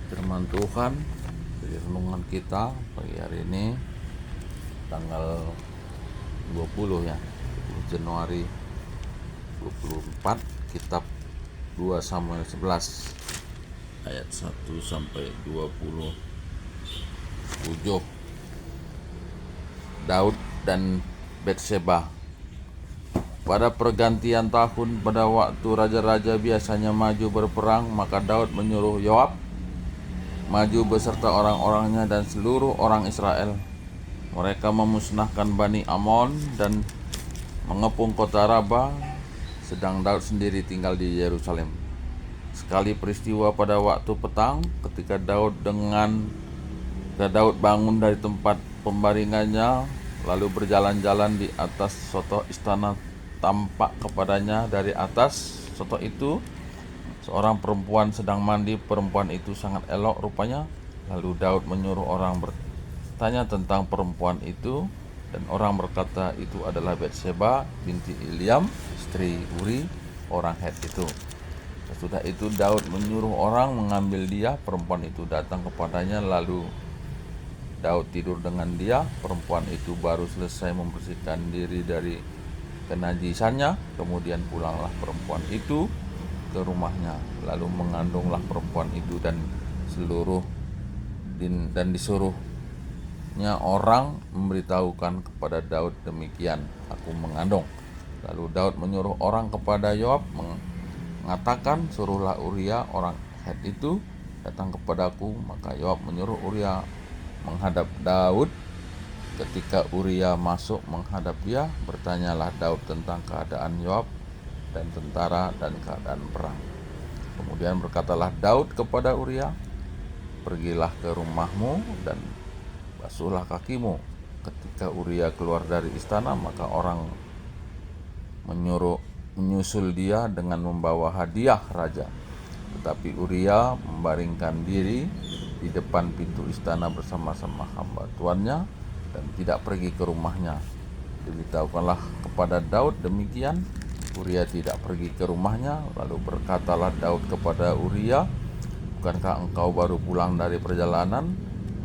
firman Tuhan dari renungan kita pagi hari ini tanggal 20 ya 20 Januari 24, kitab 2 Samuel 11 ayat 1 sampai 27. Daud dan Batseba. Pada pergantian tahun, pada waktu raja-raja biasanya maju berperang, maka Daud menyuruh Yoab maju beserta orang-orangnya dan seluruh orang Israel. Mereka memusnahkan Bani Amon dan mengepung kota Raba, sedang Daud sendiri tinggal di Yerusalem. Sekali peristiwa pada waktu petang, ketika Daud bangun dari tempat pembaringannya, lalu berjalan-jalan di atas soto istana, tampak kepadanya dari atas soto itu seorang perempuan sedang mandi. Perempuan itu sangat elok rupanya. Lalu Daud menyuruh orang bertanya tentang perempuan itu, dan orang berkata itu adalah Batseba binti Eliam, istri Uri orang Het itu. Sesudah itu Daud menyuruh orang mengambil dia. Perempuan itu datang kepadanya, lalu Daud tidur dengan dia. Perempuan itu baru selesai membersihkan diri dari kenajisannya. Kemudian pulanglah perempuan itu ke rumahnya, lalu mengandunglah perempuan itu dan disuruhnya orang memberitahukan kepada Daud demikian, aku mengandung. Lalu Daud menyuruh orang kepada Yoab mengatakan, suruhlah Uria orang Het itu datang kepadaku. Maka Yoab menyuruh Uria menghadap Daud. Ketika Uria masuk menghadap dia, bertanyalah Daud tentang keadaan Yoab dan tentara dan keadaan perang. Kemudian berkatalah Daud kepada Uria, pergilah ke rumahmu dan basuhlah kakimu. Ketika Uria keluar dari istana, maka orang menyusul dia dengan membawa hadiah raja. Tetapi Uria membaringkan diri di depan pintu istana bersama-sama hamba tuannya dan tidak pergi ke rumahnya. Diberitahukanlah kepada Daud demikian. Uria tidak pergi ke rumahnya. Lalu berkatalah Daud kepada Uria, bukankah engkau baru pulang dari perjalanan?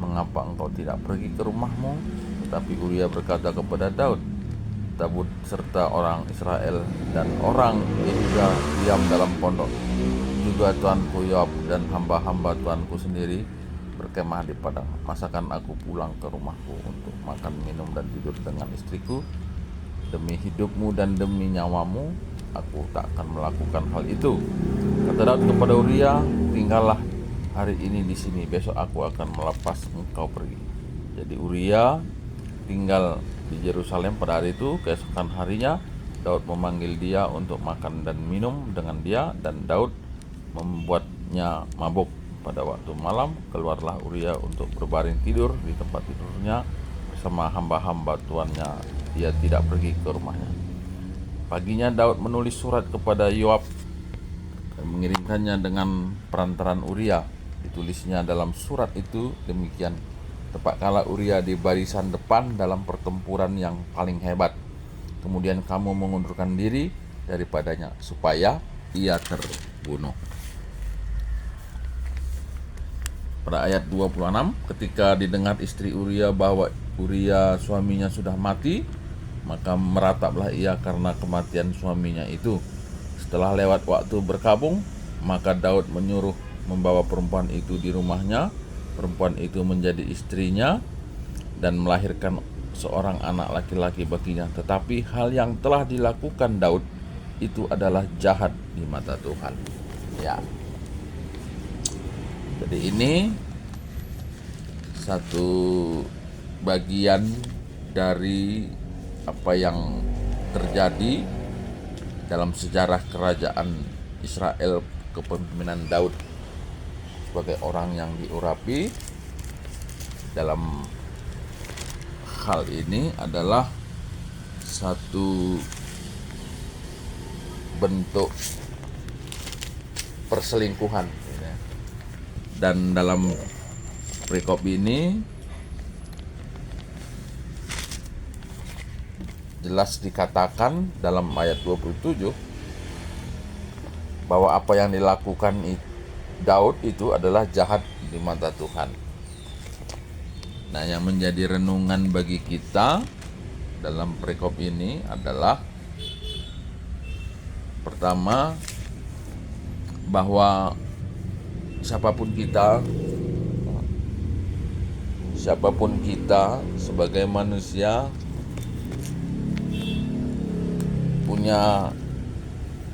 Mengapa engkau tidak pergi ke rumahmu? Tetapi Uria berkata kepada Daud, Daud serta orang Israel dan orang Yehuda diam dalam pondok. Juga tuanku Yoab dan hamba-hamba tuanku sendiri berkemah di padang. Masakan aku pulang ke rumahku untuk makan, minum, dan tidur dengan istriku? Demi hidupmu dan demi nyawamu, aku tak akan melakukan hal itu. Kata Daud kepada Uria, tinggallah hari ini di sini, besok aku akan melepas engkau pergi. Jadi Uria tinggal di Yerusalem pada hari itu. Keesokan harinya Daud memanggil dia untuk makan dan minum dengan dia, dan Daud membuatnya mabuk. Pada waktu malam keluarlah Uria untuk berbaring tidur di tempat tidurnya bersama hamba-hamba tuannya. Dia tidak pergi ke rumahnya. Paginya Daud menulis surat kepada Yoab dan mengirimkannya dengan perantaran Uria. Ditulisnya dalam surat itu demikian, tepat kala Uria di barisan depan dalam pertempuran yang paling hebat. Kemudian kamu mengundurkan diri daripadanya supaya ia terbunuh. Pada ayat 26, ketika didengar istri Uria bahwa Uria suaminya sudah mati, maka merataplah ia karena kematian suaminya itu. Setelah lewat waktu berkabung, maka Daud menyuruh membawa perempuan itu di rumahnya. Perempuan itu menjadi istrinya dan melahirkan seorang anak laki-laki baginya. Tetapi hal yang telah dilakukan Daud itu adalah jahat di mata Tuhan. Ya. Jadi ini satu bagian dari apa yang terjadi dalam sejarah kerajaan Israel kepemimpinan Daud sebagai orang yang diurapi. Dalam hal ini adalah satu bentuk perselingkuhan. Dan dalam perikop ini jelas dikatakan dalam ayat 27 bahwa apa yang dilakukan Daud itu adalah jahat di mata Tuhan. Nah, yang menjadi renungan bagi kita dalam perikop ini adalah pertama, bahwa siapapun kita sebagai manusia punya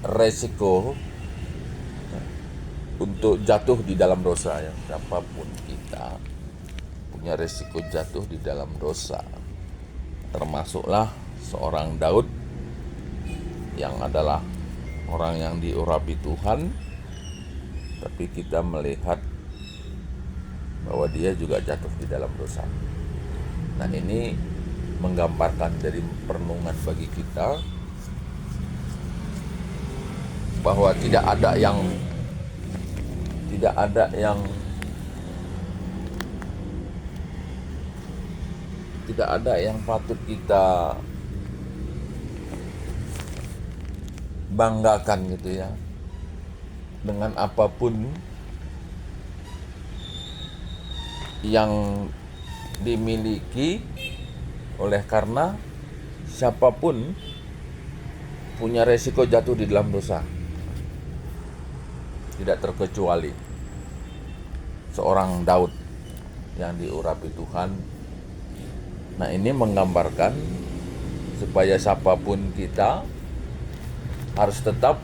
resiko untuk jatuh di dalam dosa. Ya, siapapun kita punya resiko jatuh di dalam dosa, termasuklah seorang Daud yang adalah orang yang diurapi Tuhan, tapi kita melihat bahwa dia juga jatuh di dalam dosa. Nah, ini menggambarkan dari perenungan bagi kita bahwa tidak ada yang patut kita banggakan gitu ya, dengan apapun yang dimiliki, oleh karena siapapun punya resiko jatuh di dalam dosa, tidak terkecuali seorang Daud yang diurapi Tuhan. Nah, ini menggambarkan supaya siapapun kita harus tetap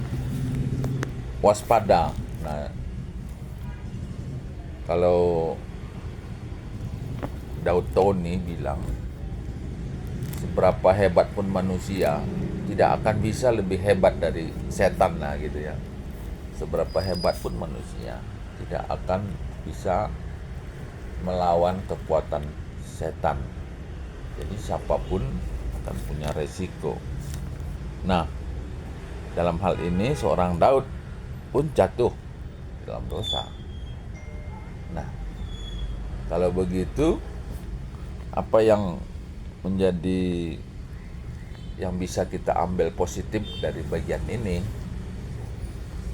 waspada. Nah, kalau Daud Tony bilang, seberapa hebat pun manusia tidak akan bisa lebih hebat dari setan, lah gitu ya. Seberapa hebat pun manusia tidak akan bisa melawan kekuatan setan. Jadi siapapun akan punya resiko. Nah, dalam hal ini seorang Daud pun jatuh dalam dosa. Nah, kalau begitu, apa yang menjadi yang bisa kita ambil positif dari bagian ini?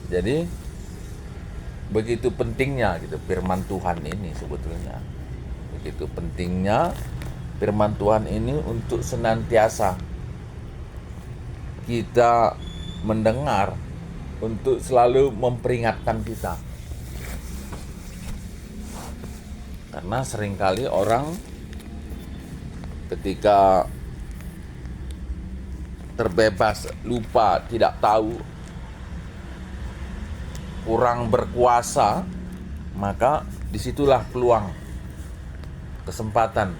Jadi begitu pentingnya gitu firman Tuhan ini sebetulnya. Begitu pentingnya firman Tuhan ini untuk senantiasa kita mendengar, untuk selalu memperingatkan kita. Karena seringkali orang ketika terbebas, lupa, tidak tahu, kurang berkuasa, maka disitulah peluang, kesempatan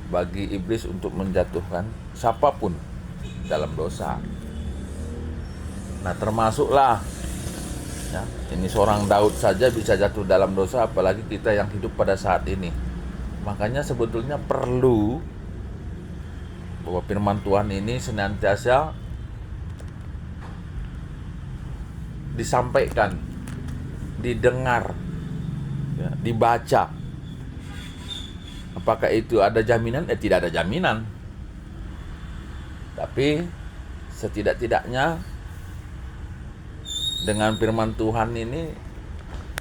bagi iblis untuk menjatuhkan siapapun dalam dosa. Nah, termasuklah ya, ini seorang Daud saja bisa jatuh dalam dosa, apalagi kita yang hidup pada saat ini. Makanya sebetulnya perlu bahwa firman Tuhan ini senantiasa disampaikan, didengar, ya, dibaca. Apakah itu ada jaminan? Tidak ada jaminan. Tapi setidak-tidaknya dengan firman Tuhan ini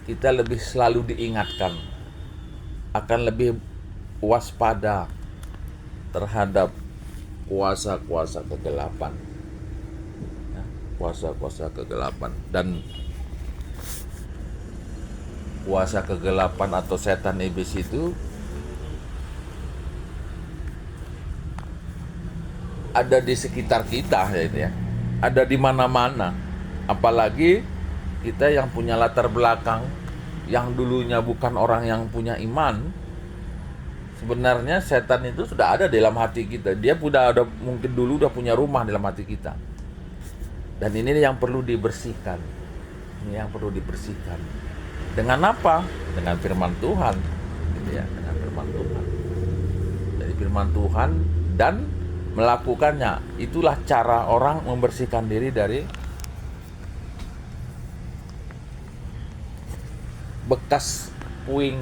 kita lebih selalu diingatkan, akan lebih waspada terhadap kuasa-kuasa kegelapan. Ya, kuasa-kuasa kegelapan. Dan kuasa kegelapan atau setan iblis itu ada di sekitar kita ya, ada di mana-mana. Apalagi kita yang punya latar belakang, yang dulunya bukan orang yang punya iman, sebenarnya setan itu sudah ada dalam hati kita. Dia mungkin dulu udah punya rumah dalam hati kita. Dan ini yang perlu dibersihkan. Ini yang perlu dibersihkan. Dengan apa? Dengan firman Tuhan, gitu ya, dengan firman Tuhan. Dari firman Tuhan dan melakukannya. Itulah cara orang membersihkan diri dari bekas puing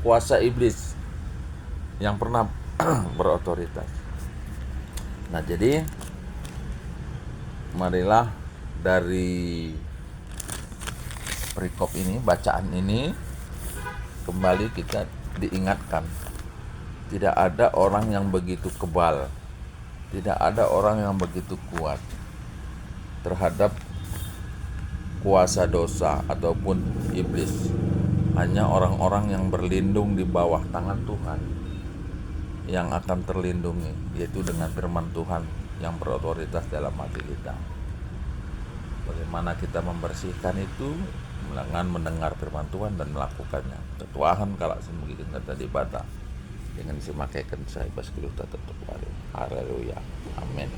kuasa iblis yang pernah berotoritas. Nah, jadi marilah dari perikop ini, bacaan ini, kembali kita diingatkan, tidak ada orang yang begitu kebal, tidak ada orang yang begitu kuat terhadap kuasa dosa ataupun iblis. Hanya orang-orang yang berlindung di bawah tangan Tuhan yang akan terlindungi, yaitu dengan firman Tuhan yang berotoritas dalam hati kita. Bagaimana kita membersihkan itu? Dengan mendengar firman Tuhan dan melakukannya. Tuhan kalau semua kata di bata dengan simakaikan saya pas keluar tetap. Haleluya. Amin.